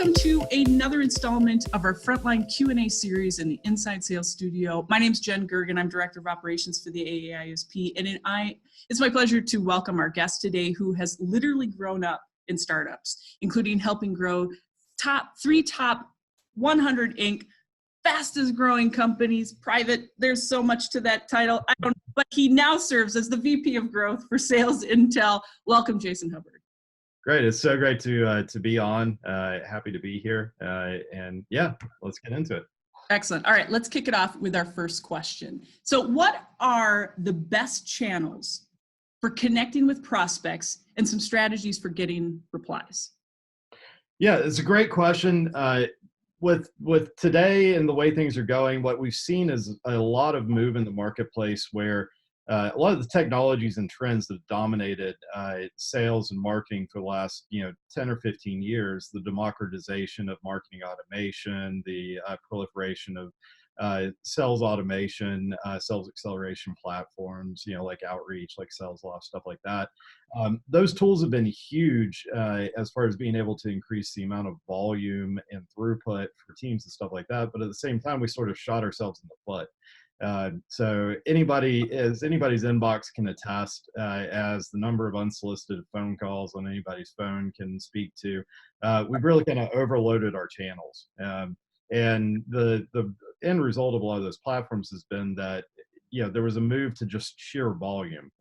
Welcome to another installment of our Frontline Q&A series in the Inside Sales Studio. My name is Jen Gergen. I'm Director of Operations for the AAISP, and it's my pleasure to welcome our guest today who has literally grown up in startups, including helping grow top 100 Inc. fastest growing companies, private. There's so much to that title. I don't know, but he now serves as the VP of Growth for Sales Intel. Welcome, Jason Hubbard. Great. It's so great to be on. Happy to be here. And yeah, let's get into it. Excellent. All right, let's kick it off with our first question. So what are the best channels for connecting with prospects and some strategies for getting replies? Yeah, it's a great question. With today and the way things are going, what we've seen is a lot of move in the marketplace where a lot of the technologies and trends that have dominated sales and marketing for the last 10 or 15 years, the democratization of marketing automation, the proliferation of sales automation, sales acceleration platforms, like Outreach, like SalesLoft, stuff like that. Those tools have been huge as far as being able to increase the amount of volume and throughput for teams and stuff like that. But at the same time, we sort of shot ourselves in the foot. So anybody's inbox can attest, as the number of unsolicited phone calls on anybody's phone can speak to, we've really kind of overloaded our channels. And the end result of a lot of those platforms has been that there was a move to just sheer volume,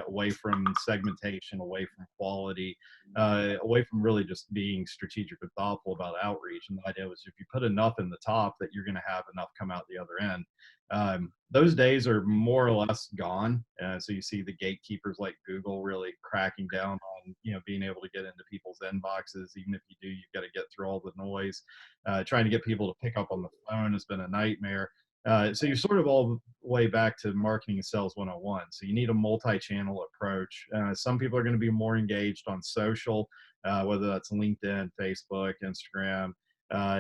away from segmentation, away from quality, away from really just being strategic and thoughtful about outreach. And the idea was if you put enough in the top, that you're going to have enough come out the other end. Those days are more or less gone. So you see the gatekeepers like Google really cracking down on being able to get into people's inboxes. Even if you do, you've got to get through all the noise. Trying to get people to pick up on the phone has been a nightmare. So you're sort of all the way back to marketing and sales 101. So you need a multi-channel approach. Some people are going to be more engaged on social, whether that's LinkedIn, Facebook, Instagram.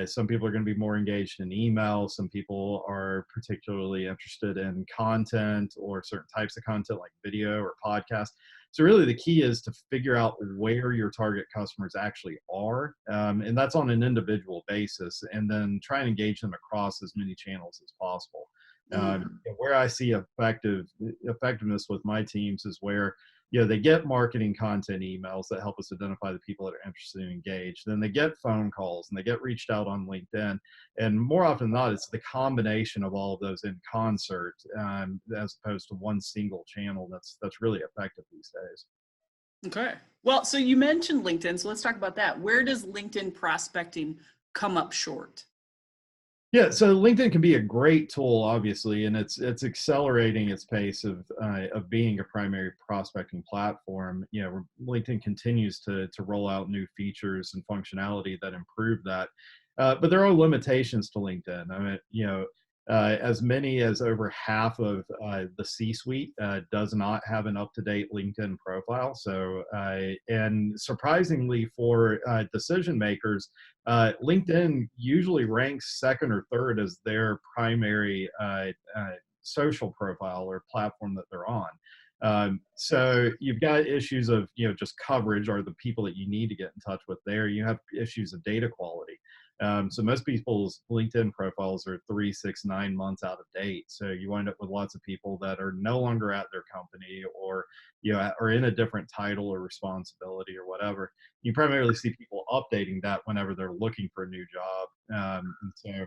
Some people are going to be more engaged in email. Some people are particularly interested in content or certain types of content like video or podcast. So really the key is to figure out where your target customers actually are. And that's on an individual basis, and then try and engage them across as many channels as possible. Where I see effectiveness with my teams is where they get marketing content emails that help us identify the people that are interested and engaged. Then they get phone calls and they get reached out on LinkedIn. And more often than not, it's the combination of all of those in concert, as opposed to one single channel that's really effective these days. Okay. Well, so you mentioned LinkedIn, so let's talk about that. Where does LinkedIn prospecting come up short? Yeah, so LinkedIn can be a great tool, obviously, and it's accelerating its pace of being a primary prospecting platform. LinkedIn continues to roll out new features and functionality that improve that, but there are limitations to LinkedIn. I mean, as many as over half of the C-suite does not have an up-to-date LinkedIn profile. So, and surprisingly for decision makers, LinkedIn usually ranks second or third as their primary social profile or platform that they're on. So you've got issues of, just coverage, or the people that you need to get in touch with there. You have issues of data quality. So most people's LinkedIn profiles are 3, 6, 9 months out of date. So you wind up with lots of people that are no longer at their company, or are in a different title or responsibility or whatever. You primarily see people updating that whenever they're looking for a new job. And so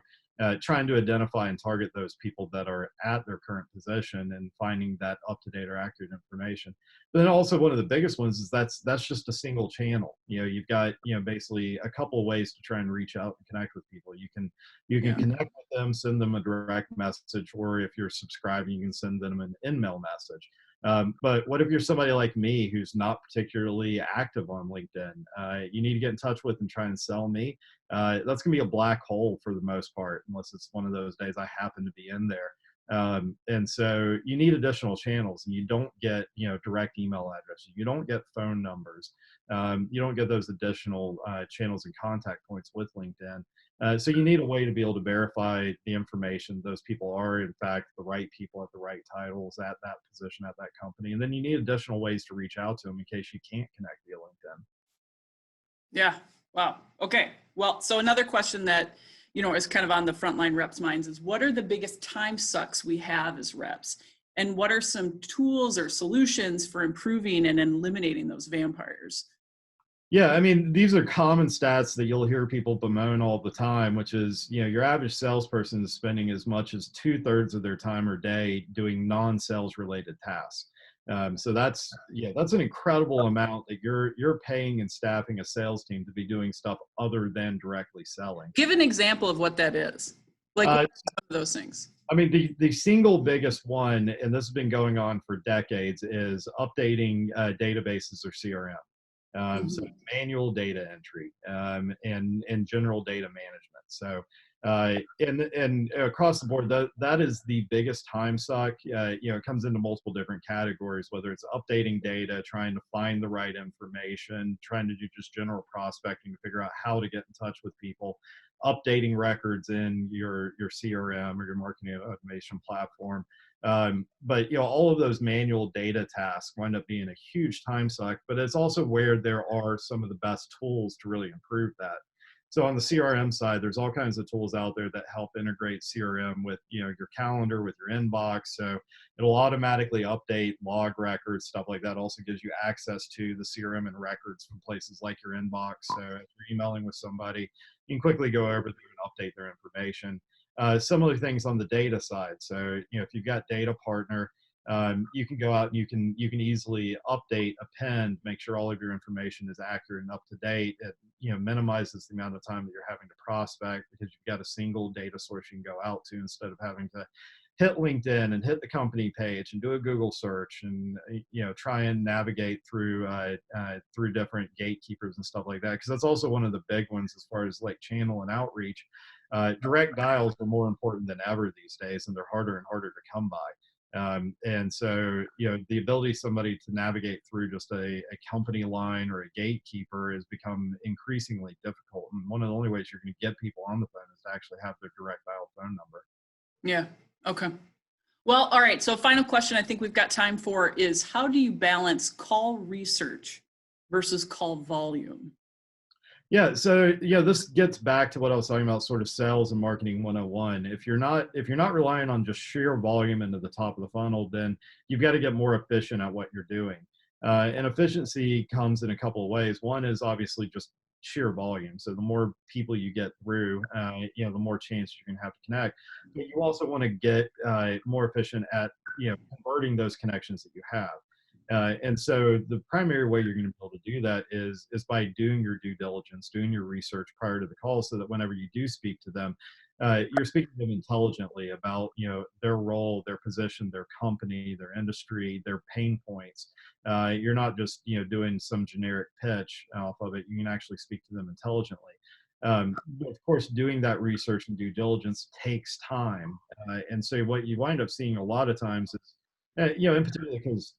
trying to identify and target those people that are at their current position and finding that up-to-date or accurate information. But then also one of the biggest ones is that's just a single channel. You've got basically a couple of ways to try and reach out and connect with people. You can connect with them, send them a direct message, or if you're subscribing, you can send them an email message. But what if you're somebody like me who's not particularly active on LinkedIn? You need to get in touch with and try and sell me. That's going to be a black hole for the most part, unless it's one of those days I happen to be in there. And so you need additional channels, and you don't get, direct email addresses. You don't get phone numbers. You don't get those additional channels and contact points with LinkedIn. So you need a way to be able to verify the information. Those people are, in fact, the right people at the right titles at that position at that company. And then you need additional ways to reach out to them in case you can't connect via LinkedIn. Yeah. Wow. Okay. Well, so another question that, is kind of on the frontline reps' minds is what are the biggest time sucks we have as reps? And what are some tools or solutions for improving and eliminating those vampires? Yeah, I mean, these are common stats that you'll hear people bemoan all the time, which is, your average salesperson is spending as much as 2/3 of their time or day doing non-sales related tasks. So that's an incredible amount that you're paying and staffing a sales team to be doing stuff other than directly selling. Give an example of what that is. Like what Uh, are some of those things? I mean, the single biggest one, and this has been going on for decades, is updating databases or CRM. So Mhm. manual data entry and general data management. So and across the board, that is the biggest time suck. It comes into multiple different categories, whether it's updating data, trying to find the right information, trying to do just general prospecting to figure out how to get in touch with people, updating records in your CRM or your marketing automation platform. But all of those manual data tasks wind up being a huge time suck, but it's also where there are some of the best tools to really improve that. So on the CRM side, there's all kinds of tools out there that help integrate CRM with your calendar, with your inbox. So it'll automatically update log records, stuff like that. Also gives you access to the CRM and records from places like your inbox. So if you're emailing with somebody, you can quickly go over there and update their information. Similar things on the data side. So if you've got data partner, you can go out and you can easily update, append, make sure all of your information is accurate and up to date. It minimizes the amount of time that you're having to prospect because you've got a single data source you can go out to instead of having to hit LinkedIn and hit the company page and do a Google search and try and navigate through different gatekeepers and stuff like that. Because that's also one of the big ones as far as like channel and outreach. Direct dials are more important than ever these days, and they're harder and harder to come by. And so, the ability of somebody to navigate through just a company line or a gatekeeper has become increasingly difficult. And one of the only ways you're going to get people on the phone is to actually have their direct dial phone number. Yeah. Okay. Well, all right. So final question I think we've got time for is how do you balance call research versus call volume? Yeah, so this gets back to what I was talking about, sort of sales and marketing 101. If you're not relying on just sheer volume into the top of the funnel, then you've got to get more efficient at what you're doing. And efficiency comes in a couple of ways. One is obviously just sheer volume. So the more people you get through, the more chance you're going to have to connect. But you also want to get more efficient at converting those connections that you have. And so the primary way you're going to be able to do that is by doing your due diligence, doing your research prior to the call, so that whenever you do speak to them, you're speaking to them intelligently about their role, their position, their company, their industry, their pain points. You're not just doing some generic pitch off of it. You can actually speak to them intelligently. But of course, doing that research and due diligence takes time, and so what you wind up seeing a lot of times is, in particular, because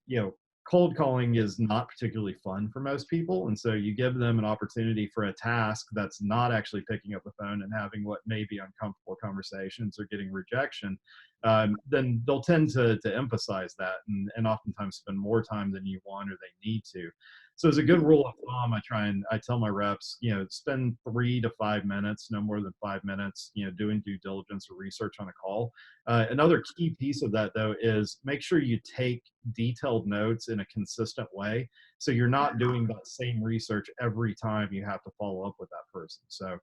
cold calling is not particularly fun for most people. And so you give them an opportunity for a task that's not actually picking up the phone and having what may be uncomfortable conversations or getting rejection, then they'll tend to emphasize that and oftentimes spend more time than you want or they need to. So as a good rule of thumb, I tell my reps, spend 3 to 5 minutes, no more than 5 minutes, doing due diligence or research on a call. Another key piece of that, though, is make sure you take detailed notes in a consistent way. So you're not doing that same research every time you have to follow up with that person. So,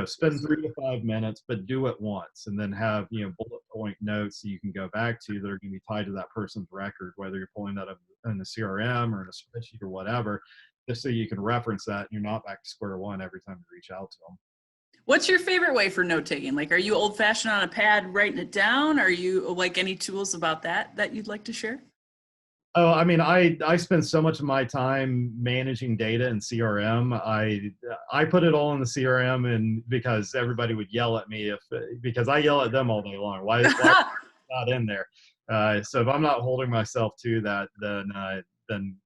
spend 3 to 5 minutes, but do it once and then have, bullet point notes that you can go back to that are going to be tied to that person's record, whether you're pulling that up in a CRM or in a spreadsheet or whatever, just so you can reference that and you're not back to square one every time you reach out to them. What's your favorite way for note taking? Like, are you old fashioned on a pad writing it down? Are you like any tools about that you'd like to share? Oh, I mean, I spend so much of my time managing data in CRM. I put it all in the CRM, and because everybody would yell at me because I yell at them all day long. Why not in there? So if I'm not holding myself to that, then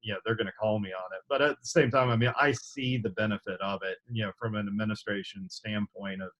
they're going to call me on it. But at the same time, I mean, I see the benefit of it, from an administration standpoint of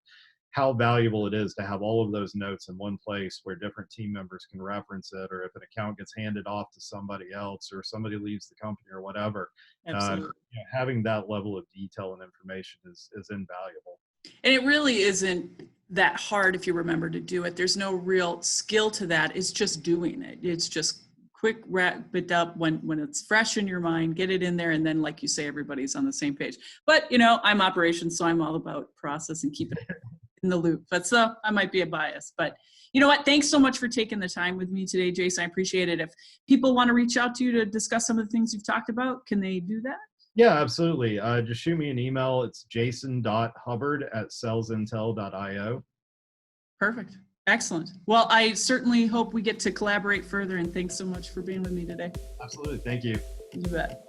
how valuable it is to have all of those notes in one place where different team members can reference it, or if an account gets handed off to somebody else or somebody leaves the company or whatever. Absolutely. Having that level of detail and information is invaluable. And it really isn't that hard if you remember to do it. There's no real skill to that. It's just doing it. It's just quick wrap it up when it's fresh in your mind, get it in there. And then, like you say, everybody's on the same page. But, I'm operations, so I'm all about process and keeping it in the loop. But so I might be a bias, but you know what? Thanks so much for taking the time with me today, Jason. I appreciate it. If people want to reach out to you to discuss some of the things you've talked about, can they do that? Yeah, absolutely. Just shoot me an email. It's jason.hubbard@sellsintel.io. Perfect. Excellent. Well, I certainly hope we get to collaborate further, and thanks so much for being with me today. Absolutely. Thank you. You bet.